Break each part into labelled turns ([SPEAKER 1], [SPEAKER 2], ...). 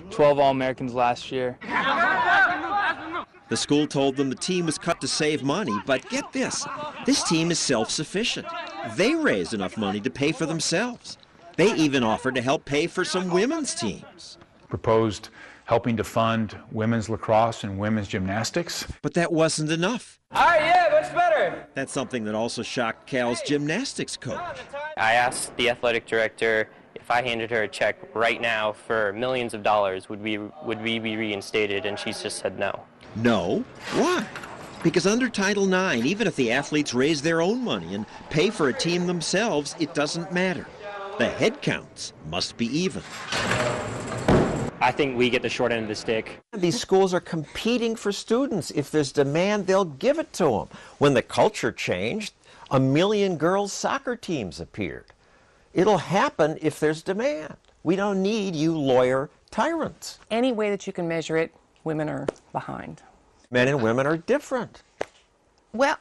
[SPEAKER 1] 12 All-Americans last year.
[SPEAKER 2] The school told them the team was cut to save money, but get this team is self-sufficient. They raise enough money to pay for themselves. They even offered to help pay for some women's teams.
[SPEAKER 3] Proposed helping to fund women's lacrosse and women's gymnastics.
[SPEAKER 2] But that wasn't enough.
[SPEAKER 4] All right, yeah, much better.
[SPEAKER 2] That's something that also shocked Cal's gymnastics coach.
[SPEAKER 5] I asked the athletic director if I handed her a check right now for millions of dollars, would we be reinstated, and she just said no.
[SPEAKER 2] No? Why? Because under Title IX, even if the athletes raise their own money and pay for a team themselves, it doesn't matter. The head counts must be even.
[SPEAKER 6] I think we get the short end of the stick.
[SPEAKER 7] These schools are competing for students. If there's demand, they'll give it to them. When the culture changed, 1 million girls' soccer teams appeared. It'll happen if there's demand. We don't need you lawyer tyrants.
[SPEAKER 8] Any way that you can measure it, women are behind.
[SPEAKER 7] Men and women are different.
[SPEAKER 8] Well,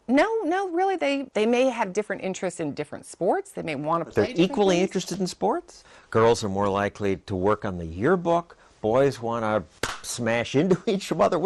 [SPEAKER 8] no, really. They may have different interests in different sports. They may want to play.
[SPEAKER 7] They're equally interested in sports. Girls are more likely to work on the yearbook. Boys want to smash into each other.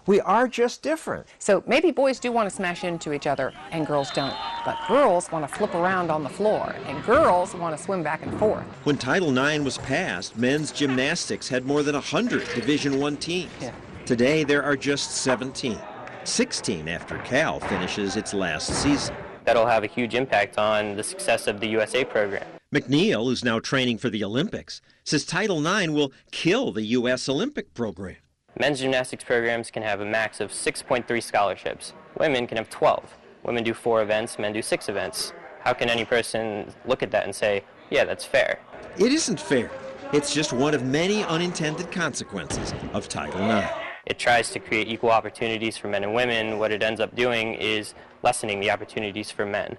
[SPEAKER 7] We are just different.
[SPEAKER 8] So maybe boys do want to smash into each other and girls don't. But girls want to flip around on the floor and girls want to swim back and forth.
[SPEAKER 2] When Title IX was passed, men's gymnastics had more than 100 Division I teams.
[SPEAKER 8] Yeah.
[SPEAKER 2] Today there are just 17. 16 after Cal finishes its last season.
[SPEAKER 5] That'll have a huge impact on the success of the USA program.
[SPEAKER 2] McNeil, who's now training for the Olympics, says Title IX will kill the U.S. Olympic program.
[SPEAKER 5] Men's gymnastics programs can have a max of 6.3 scholarships. Women can have 12. Women do 4 events, men do 6 events. How can any person look at that and say, yeah, that's fair?
[SPEAKER 2] It isn't fair. It's just one of many unintended consequences of Title IX.
[SPEAKER 5] It tries to create equal opportunities for men and women. What it ends up doing is lessening the opportunities for men.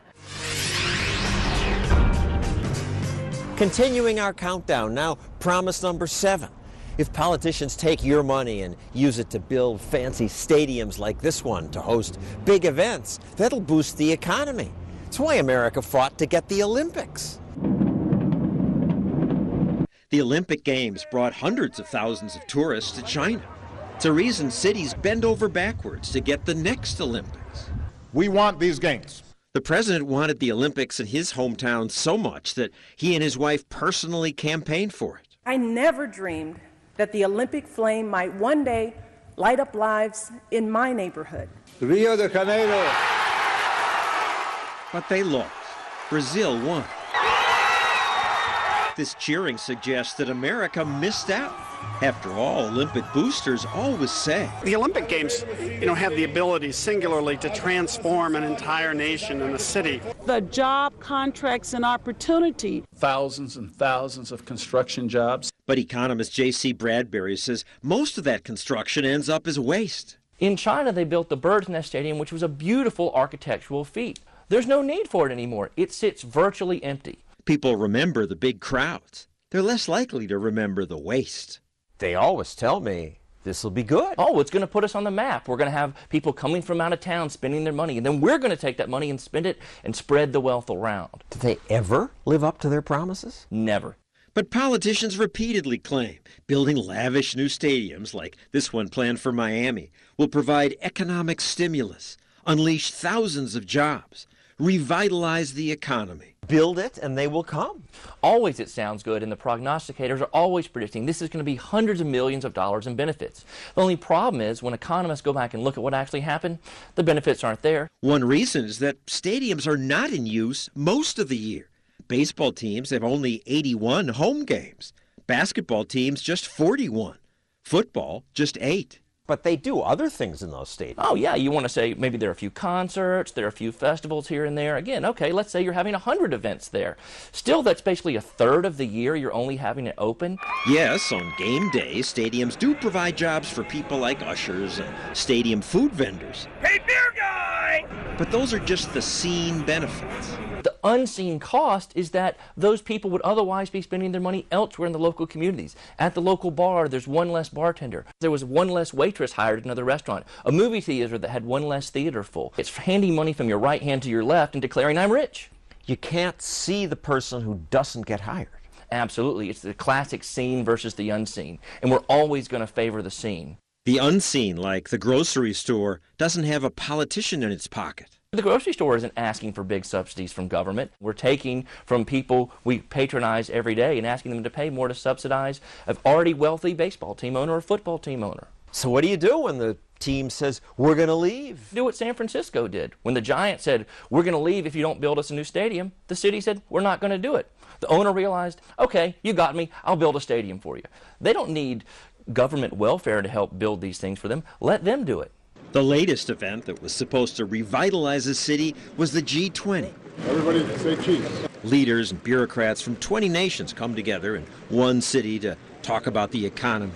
[SPEAKER 7] Continuing our countdown, now promise number 7. If politicians take your money and use it to build fancy stadiums like this one to host big events, that'll boost the economy. It's why America fought to get the Olympics.
[SPEAKER 2] The Olympic Games brought hundreds of thousands of tourists to China. It's a reason cities bend over backwards to get the next Olympics.
[SPEAKER 9] We want these games.
[SPEAKER 2] The president wanted the Olympics in his hometown so much that he and his wife personally campaigned for it.
[SPEAKER 10] I never dreamed that the Olympic flame might one day light up lives in my neighborhood.
[SPEAKER 9] Rio de Janeiro.
[SPEAKER 2] But they lost. Brazil won. This cheering suggests that America missed out. After all, Olympic boosters always say
[SPEAKER 11] the Olympic Games, have the ability singularly to transform an entire nation and a city.
[SPEAKER 12] The job, contracts, and opportunity.
[SPEAKER 13] Thousands and thousands of construction jobs.
[SPEAKER 2] But economist J.C. Bradbury says most of that construction ends up as waste.
[SPEAKER 14] In China, they built the Bird's Nest Stadium, which was a beautiful architectural feat. There's no need for it anymore. It sits virtually empty.
[SPEAKER 2] People remember the big crowds. They're less likely to remember the waste.
[SPEAKER 7] They always tell me this will be good.
[SPEAKER 14] Oh, it's going to put us on the map. We're going to have people coming from out of town spending their money, and then we're going to take that money and spend it and spread the wealth around.
[SPEAKER 7] Do they ever live up to their promises?
[SPEAKER 14] Never.
[SPEAKER 2] But politicians repeatedly claim building lavish new stadiums like this one planned for Miami will provide economic stimulus, unleash thousands of jobs, revitalize the economy.
[SPEAKER 7] Build it and they will come.
[SPEAKER 14] Always it sounds good, and the prognosticators are always predicting this is going to be hundreds of millions of dollars in benefits. The only problem is when economists go back and look at what actually happened, the benefits aren't there.
[SPEAKER 2] One reason is that stadiums are not in use most of the year. Baseball teams have only 81 home games. Basketball teams just 41. Football just 8.
[SPEAKER 7] But they do other things in those stadiums.
[SPEAKER 14] Oh, yeah, you want to say maybe there are a few concerts, there are a few festivals here and there. Again, okay, let's say you're having 100 events there. Still, that's basically a third of the year you're only having it open.
[SPEAKER 2] Yes, on game days, stadiums do provide jobs for people like ushers and stadium food vendors.
[SPEAKER 4] Hey, beer guy!
[SPEAKER 2] But those are just the seen benefits.
[SPEAKER 14] The unseen cost is that those people would otherwise be spending their money elsewhere in the local communities. At the local bar, there's one less bartender. There was one less waitress hired at another restaurant. A movie theater that had one less theater full. It's handing money from your right hand to your left and declaring, I'm rich.
[SPEAKER 7] You can't see the person who doesn't get hired.
[SPEAKER 14] Absolutely. It's the classic seen versus the unseen. And we're always going to favor the seen.
[SPEAKER 2] The unseen, like the grocery store, doesn't have a politician in its pocket.
[SPEAKER 14] The grocery store isn't asking for big subsidies from government. We're taking from people we patronize every day and asking them to pay more to subsidize an already wealthy baseball team owner or football team owner.
[SPEAKER 7] So what do you do when the team says, we're going to leave?
[SPEAKER 14] Do what San Francisco did. When the Giants said, we're going to leave if you don't build us a new stadium, the city said, we're not going to do it. The owner realized, okay, you got me, I'll build a stadium for you. They don't need government welfare to help build these things for them. Let them do it.
[SPEAKER 2] The latest event that was supposed to revitalize the city was the G20.
[SPEAKER 9] Everybody say cheese.
[SPEAKER 2] Leaders and bureaucrats from 20 nations come together in one city to talk about the economy.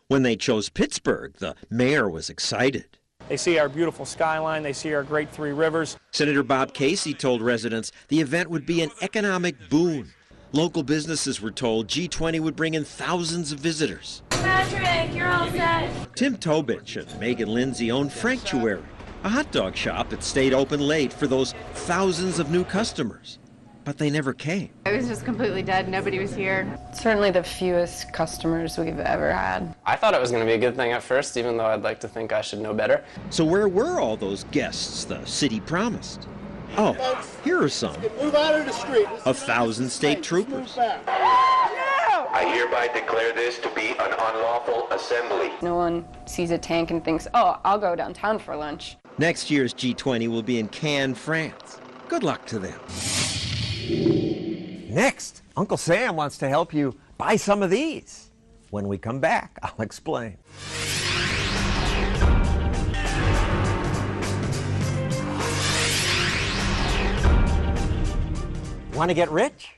[SPEAKER 2] When they chose Pittsburgh, the mayor was excited.
[SPEAKER 15] They see our beautiful skyline, they see our great three rivers.
[SPEAKER 2] Senator Bob Casey told residents the event would be an economic boon. Local businesses were told G20 would bring in thousands of visitors.
[SPEAKER 16] Patrick, you're all set.
[SPEAKER 2] Tim Tobich and Megan Lindsay owned Franctuary, a hot dog shop that stayed open late for those thousands of new customers. But they never came.
[SPEAKER 17] It was just completely dead. Nobody was here.
[SPEAKER 8] Certainly the fewest customers we've ever had.
[SPEAKER 18] I thought it was going to be a good thing at first, even though I'd like to think I should know better.
[SPEAKER 2] So where were all those guests the city promised? Oh, here are some.
[SPEAKER 9] Move out of the street.
[SPEAKER 2] 1,000 state troopers.
[SPEAKER 19] I hereby declare this to be an unlawful assembly.
[SPEAKER 8] No one sees a tank and thinks, oh, I'll go downtown for lunch.
[SPEAKER 2] Next year's G20 will be in Cannes, France. Good luck to them.
[SPEAKER 7] Next, Uncle Sam wants to help you buy some of these. When we come back, I'll explain. Want to get rich?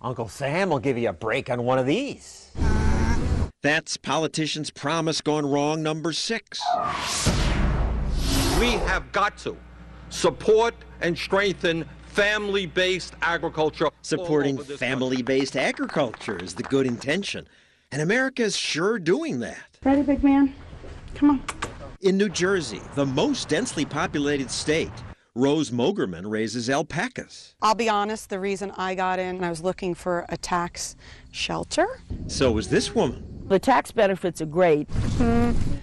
[SPEAKER 7] Uncle Sam will give you a break on one of these.
[SPEAKER 2] That's Politician's Promise Gone Wrong number 6.
[SPEAKER 20] We have got to support and strengthen family-based agriculture.
[SPEAKER 2] Supporting family-based agriculture is the good intention. And America is sure doing that.
[SPEAKER 12] Ready, big man? Come on.
[SPEAKER 2] In New Jersey, the most densely populated state, Rose Mogerman raises alpacas.
[SPEAKER 21] I'll be honest, the reason I got in, I was looking for a tax shelter.
[SPEAKER 2] So is this woman.
[SPEAKER 12] The tax benefits are great.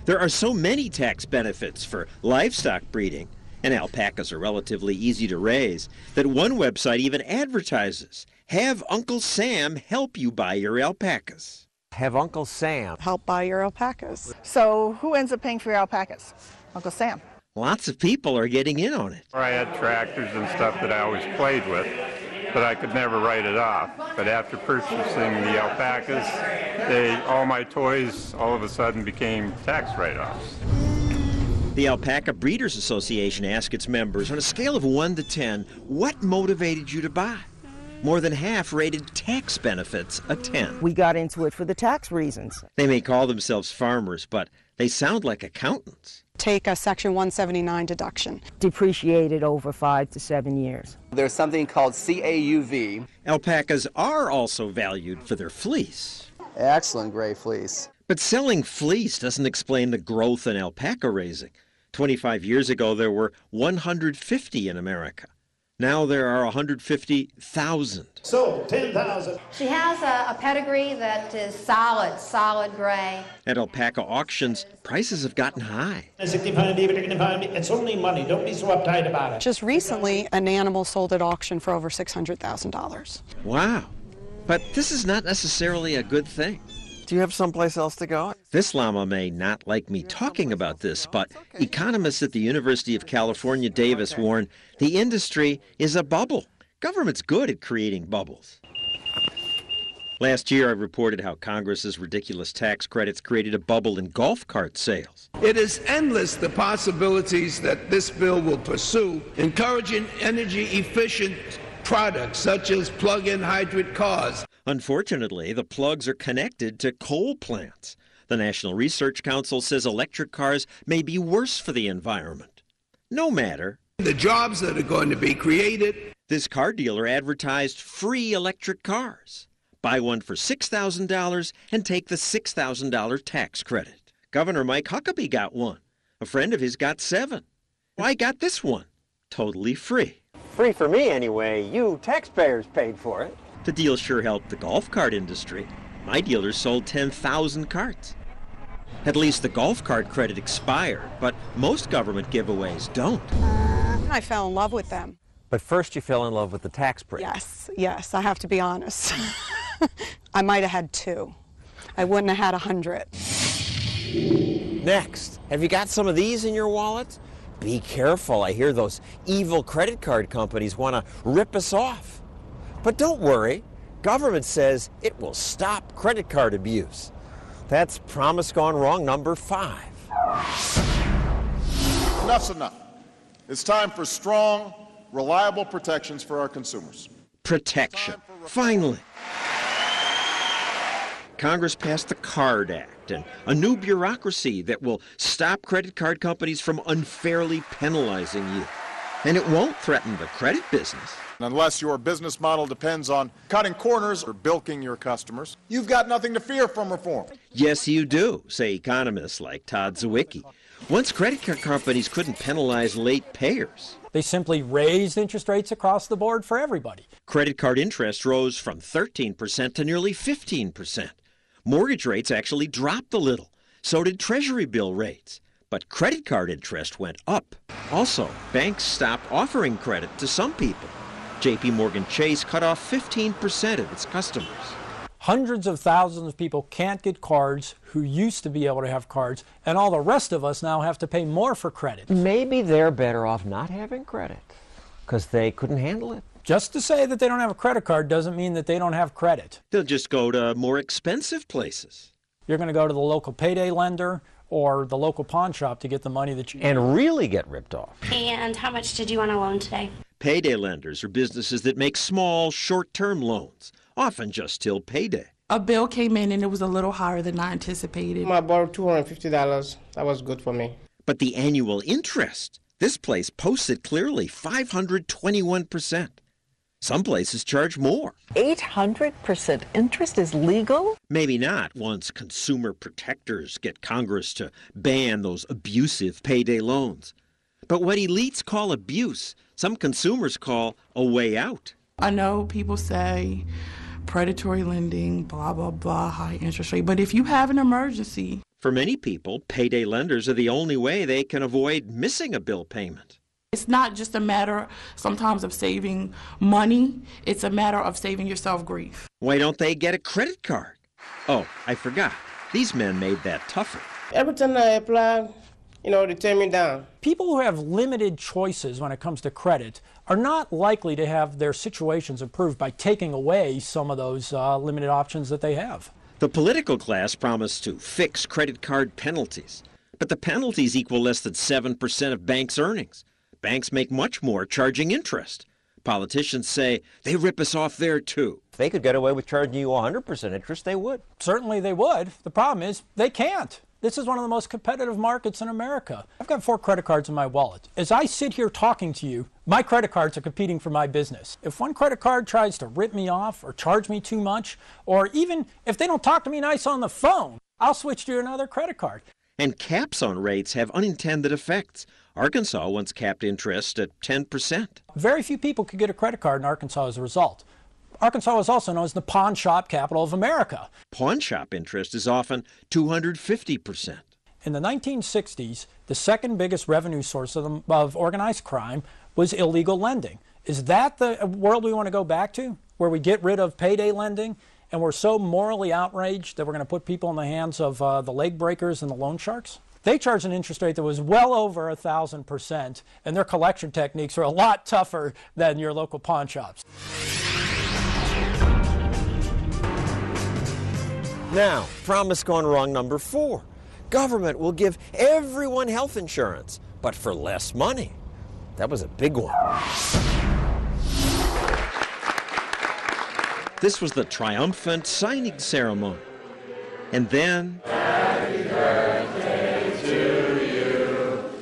[SPEAKER 2] There are so many tax benefits for livestock breeding, and alpacas are relatively easy to raise, that one website even advertises, have Uncle Sam help you buy your alpacas.
[SPEAKER 7] Have Uncle Sam
[SPEAKER 21] help buy your alpacas.
[SPEAKER 22] So who ends up paying for your alpacas? Uncle Sam.
[SPEAKER 2] Lots of people are getting in on it.
[SPEAKER 23] I had tractors and stuff that I always played with, but I could never write it off. But after purchasing the alpacas, all my toys all of a sudden became tax write-offs.
[SPEAKER 2] The Alpaca Breeders Association asked its members, on a scale of 1 to 10, what motivated you to buy? More than half rated tax benefits a 10.
[SPEAKER 12] We got into it for the tax reasons.
[SPEAKER 2] They may call themselves farmers, but they sound like accountants.
[SPEAKER 21] Take a Section 179 deduction.
[SPEAKER 12] Depreciated over 5 to 7 years.
[SPEAKER 18] There's something called CAUV.
[SPEAKER 2] Alpacas are also valued for their fleece.
[SPEAKER 18] Excellent gray fleece.
[SPEAKER 2] But selling fleece doesn't explain the growth in alpaca raising. 25 years ago, there were 150 in America. Now there are 150,000.
[SPEAKER 9] So, 10,000.
[SPEAKER 16] She has a pedigree that is solid gray.
[SPEAKER 2] At alpaca auctions, prices have gotten high.
[SPEAKER 9] It's only money. Don't be so uptight about it.
[SPEAKER 21] Just recently, an animal sold at auction for over $600,000.
[SPEAKER 2] Wow. But this is not necessarily a good thing.
[SPEAKER 7] Do you have someplace else to go?
[SPEAKER 2] This llama may not like me talking about this, but economists at the University of California, Davis warn the industry is a bubble. Government's good at creating bubbles. Last year, I reported how Congress's ridiculous tax credits created a bubble in golf cart sales.
[SPEAKER 24] It is endless, the possibilities that this bill will pursue, encouraging energy-efficient products such as plug-in hybrid cars.
[SPEAKER 2] Unfortunately, the plugs are connected to coal plants. The National Research Council says electric cars may be worse for the environment. No matter.
[SPEAKER 24] The jobs that are going to be created.
[SPEAKER 2] This car dealer advertised free electric cars. Buy one for $6,000 and take the $6,000 tax credit. Governor Mike Huckabee got one. A friend of his got 7. I got this one. Totally free.
[SPEAKER 7] Free for me anyway. You taxpayers paid for it.
[SPEAKER 2] The deal sure helped the golf cart industry. My dealers sold 10,000 carts. At least the golf cart credit expired, but most government giveaways don't.
[SPEAKER 21] I fell in love with them.
[SPEAKER 7] But first you fell in love with the tax break.
[SPEAKER 21] Yes, I have to be honest. I might have had 2. I wouldn't have had 100.
[SPEAKER 7] Next, have you got some of these in your wallet? Be careful, I hear those evil credit card companies want to rip us off. But don't worry, government says it will stop credit card abuse. That's promise gone wrong number 5.
[SPEAKER 1] Enough's enough. It's time for strong, reliable protections for our consumers.
[SPEAKER 2] Protection, finally. Congress passed the CARD Act and a new bureaucracy that will stop credit card companies from unfairly penalizing you. And it won't threaten the credit business.
[SPEAKER 1] Unless your business model depends on cutting corners or bilking your customers, you've got nothing to fear from reform.
[SPEAKER 2] Yes, you do, say economists like Todd Zwicky. Once credit card companies couldn't penalize late payers.
[SPEAKER 15] They simply raised interest rates across the board for everybody.
[SPEAKER 2] Credit card interest rose from 13% to nearly 15%. Mortgage rates actually dropped a little. So did Treasury bill rates. But credit card interest went up. Also, banks stopped offering credit to some people. J.P. Morgan Chase cut off 15% of its customers.
[SPEAKER 15] Hundreds of thousands of people can't get cards who used to be able to have cards, and all the rest of us now have to pay more for credit.
[SPEAKER 7] Maybe they're better off not having credit because they couldn't handle it.
[SPEAKER 15] Just to say that they don't have a credit card doesn't mean that they don't have credit.
[SPEAKER 2] They'll just go to more expensive places.
[SPEAKER 15] You're going to go to the local payday lender or the local pawn shop to get the money that you need.
[SPEAKER 7] And really get ripped off.
[SPEAKER 3] And how much did you want to loan today?
[SPEAKER 2] Payday lenders are businesses that make small, short-term loans, often just till payday.
[SPEAKER 5] A bill came in and it was a little higher than I anticipated.
[SPEAKER 6] I borrowed $250. That was good for me.
[SPEAKER 2] But the annual interest, this place posted clearly 521%. Some places charge more.
[SPEAKER 25] 800% interest is legal?
[SPEAKER 2] Maybe not once consumer protectors get Congress to ban those abusive payday loans. But what elites call abuse, some consumers call a way out.
[SPEAKER 5] I know people say predatory lending, blah, blah, blah, high interest rate. But if you have an emergency.
[SPEAKER 2] For many people, payday lenders are the only way they can avoid missing a bill payment.
[SPEAKER 5] It's not just a matter sometimes of saving money. It's a matter of saving yourself grief.
[SPEAKER 2] Why don't they get a credit card? Oh, I forgot. These men made that tougher.
[SPEAKER 6] Every time I apply, they turn me down.
[SPEAKER 15] People who have limited choices when it comes to credit are not likely to have their situations improved by taking away some of those limited options that they have.
[SPEAKER 2] The political class promised to fix credit card penalties, but the penalties equal less than 7% of banks' earnings. Banks make much more charging interest. Politicians say they rip us off there too.
[SPEAKER 7] If they could get away with charging you 100% interest, they would.
[SPEAKER 15] Certainly they would. The problem is they can't. This is one of the most competitive markets in America. I've got 4 credit cards in my wallet. As I sit here talking to you, my credit cards are competing for my business. If one credit card tries to rip me off or charge me too much, or even if they don't talk to me nice on the phone, I'll switch to another credit card.
[SPEAKER 2] And caps on rates have unintended effects. Arkansas once capped interest at 10%.
[SPEAKER 15] Very few people could get a credit card in Arkansas as a result. Arkansas is also known as the pawn shop capital of America.
[SPEAKER 2] Pawn shop interest is often 250%.
[SPEAKER 15] In the 1960s, the second biggest revenue source of organized crime was illegal lending. Is that the world we want to go back to, where we get rid of payday lending and we're so morally outraged that we're going to put people in the hands of the leg breakers and the loan sharks? They charged an interest rate that was well over 1,000%, and their collection techniques are a lot tougher than your local pawn shops.
[SPEAKER 7] Now, promise gone wrong number 4. Government will give everyone health insurance, but for less money. That was a big one.
[SPEAKER 2] This was the triumphant signing ceremony. And then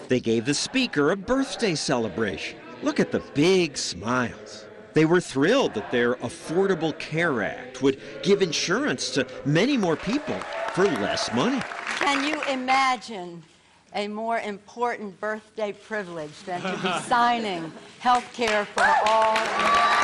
[SPEAKER 2] they gave the speaker a birthday celebration. Look at the big smiles. They were thrilled that their Affordable Care Act would give insurance to many more people for less money.
[SPEAKER 26] Can you imagine a more important birthday privilege than to be signing health care for all?